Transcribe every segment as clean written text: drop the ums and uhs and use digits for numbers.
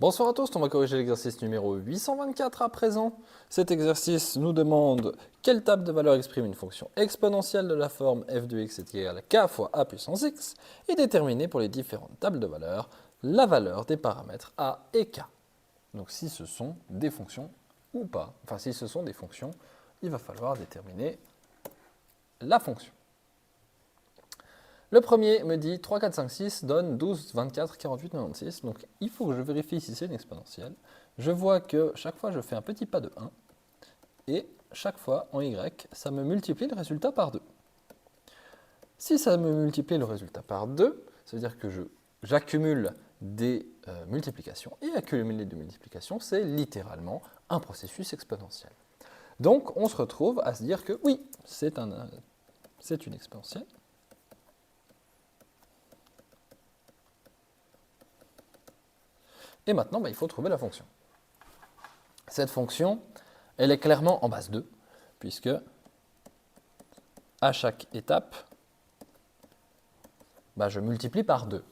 Bonsoir à tous, on va corriger l'exercice numéro 824 à présent. Cet exercice nous demande quelle table de valeurs exprime une fonction exponentielle de la forme f de x est égal à k fois a puissance x et déterminer pour les différentes tables de valeurs la valeur des paramètres a et k. Donc si ce sont des fonctions ou pas, enfin si ce sont des fonctions, il va falloir déterminer la fonction. Le premier me dit 3, 4, 5, 6 donne 12, 24, 48, 96. Donc il faut que je vérifie si c'est une exponentielle. Je vois que chaque fois je fais un petit pas de 1 et chaque fois en y, ça me multiplie le résultat par 2. Si ça me multiplie le résultat par 2, ça veut dire que j'accumule des multiplications. Et accumuler des multiplications, c'est littéralement un processus exponentiel. Donc on se retrouve à se dire que oui, c'est une exponentielle. Et maintenant, il faut trouver la fonction. Cette fonction, elle est clairement en base 2, puisque à chaque étape, je multiplie par 2.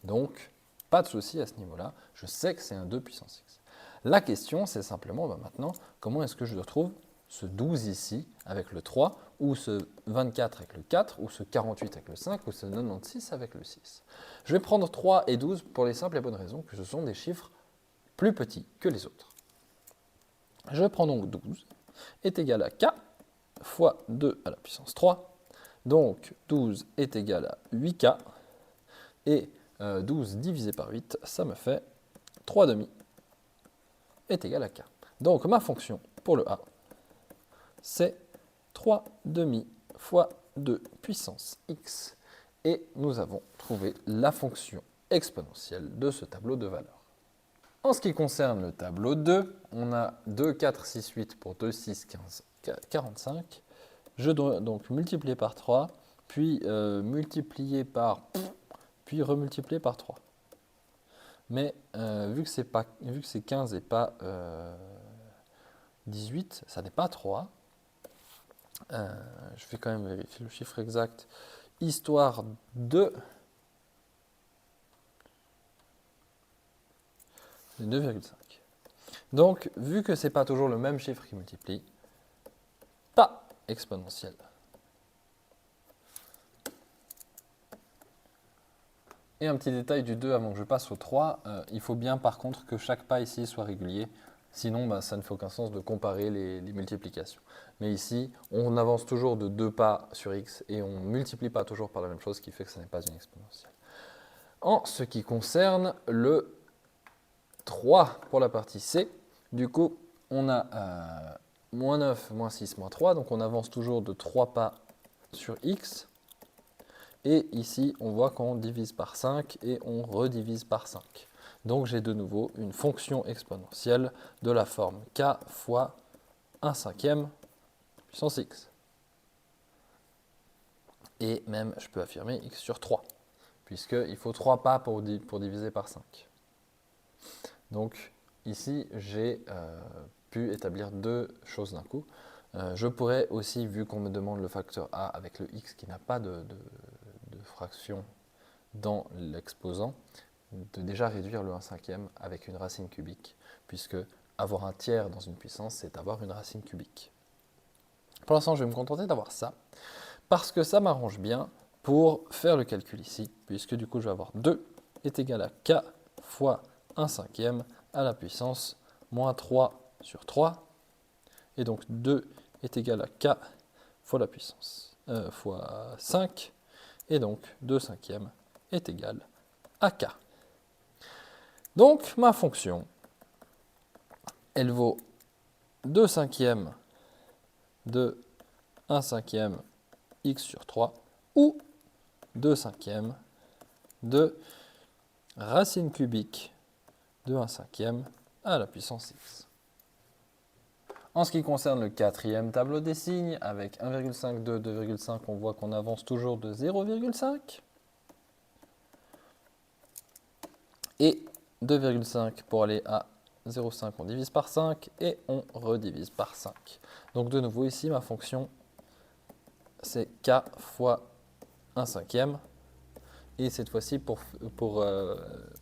Donc, pas de souci à ce niveau-là, je sais que c'est un 2 puissance x. La question, c'est simplement maintenant, comment est-ce que je retrouve ce 12 ici avec le 3, ou ce 24 avec le 4, ou ce 48 avec le 5, ou ce 96 avec le 6. Je vais prendre 3 et 12 pour les simples et bonnes raisons que ce sont des chiffres plus petits que les autres. Je prends donc 12 est égal à k fois 2 à la puissance 3. Donc 12 est égal à 8k. Et 12 divisé par 8, ça me fait 3 demi est égal à k. Donc ma fonction pour le a, c'est 3 demi fois 2 puissance x. Et nous avons trouvé la fonction exponentielle de ce tableau de valeurs. En ce qui concerne le tableau 2, on a 2, 4, 6, 8 pour 2, 6, 15, 45. Je dois donc multiplier par 3, puis puis remultiplier par 3. Mais vu que c'est 15 et pas 18, ça n'est pas 3. Je vais quand même vérifier le chiffre exact, histoire de 2,5. Donc, vu que ce n'est pas toujours le même chiffre qui multiplie, pas exponentiel. Et un petit détail du 2 avant que je passe au 3, il faut bien par contre que chaque pas ici soit régulier, sinon ça ne fait aucun sens de comparer les multiplications. Mais ici, on avance toujours de 2 pas sur x et on ne multiplie pas toujours par la même chose, ce qui fait que ce n'est pas une exponentielle. En ce qui concerne le 3 pour la partie C, du coup, on a moins 9, moins 6, moins 3, donc on avance toujours de 3 pas sur x. Et ici, on voit qu'on divise par 5 et on redivise par 5. Donc j'ai de nouveau une fonction exponentielle de la forme k fois 1 cinquième puissance x. Et même, je peux affirmer x sur 3, puisqu'il faut 3 pas pour diviser par 5. Donc ici, j'ai pu établir deux choses d'un coup. Je pourrais aussi, vu qu'on me demande le facteur a avec le x qui n'a pas de fraction dans l'exposant, de déjà réduire le 1 cinquième avec une racine cubique, puisque avoir un tiers dans une puissance, c'est avoir une racine cubique. Pour l'instant, je vais me contenter d'avoir ça, parce que ça m'arrange bien pour faire le calcul ici, puisque du coup, je vais avoir 2 est égal à k fois 1 cinquième à la puissance moins 3 sur 3, et donc 2 est égal à k fois la puissance fois 5, et donc 2 cinquièmes est égal à k. Donc ma fonction, elle vaut 2 cinquièmes de 1 cinquième x sur 3 ou 2 cinquièmes de racine cubique de 1 cinquième à la puissance x. En ce qui concerne le quatrième tableau des signes, avec 1,5, 2, 2,5, on voit qu'on avance toujours de 0,5. Et 2,5 pour aller à 0,5, on divise par 5 et on redivise par 5. Donc de nouveau ici, ma fonction, c'est k fois 1 cinquième. Et cette fois-ci, pour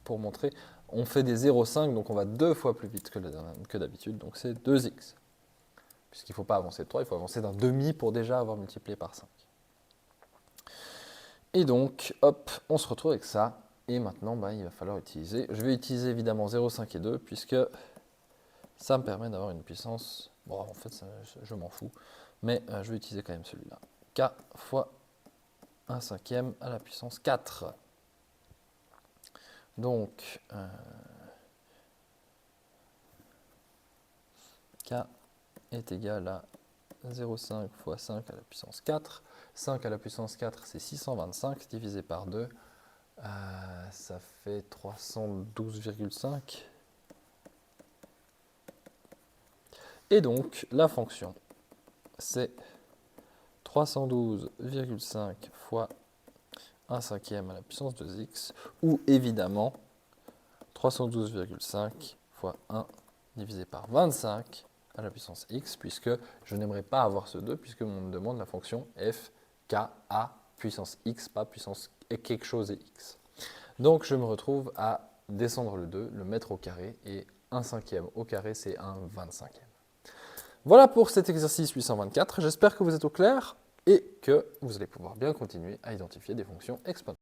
montrer, On fait des 0,5, donc on va 2 fois plus vite que d'habitude, donc c'est 2x. Puisqu'il ne faut pas avancer de 3, il faut avancer d'un demi pour déjà avoir multiplié par 5. Et donc, hop, on se retrouve avec ça. Et maintenant, il va falloir utiliser, je vais utiliser évidemment 0,5 et 2, puisque ça me permet d'avoir une puissance, bon en fait je m'en fous, mais je vais utiliser quand même celui-là. K fois 1 cinquième à la puissance 4. Donc, K est égal à 0,5 fois 5 à la puissance 4. 5 à la puissance 4, c'est 625 divisé par 2. Ça fait 312,5. Et donc, la fonction, c'est 312,5 fois 1 cinquième à la puissance 2x, ou évidemment 312,5 fois 1 divisé par 25 à la puissance x, puisque je n'aimerais pas avoir ce 2, puisque on me demande la fonction f, k, a, puissance x, pas puissance quelque chose et x. Donc je me retrouve à descendre le 2, le mettre au carré, et 1 cinquième au carré, c'est 1 25e. Voilà pour cet exercice 824, j'espère que vous êtes au clair et que vous allez pouvoir bien continuer à identifier des fonctions exponentielles.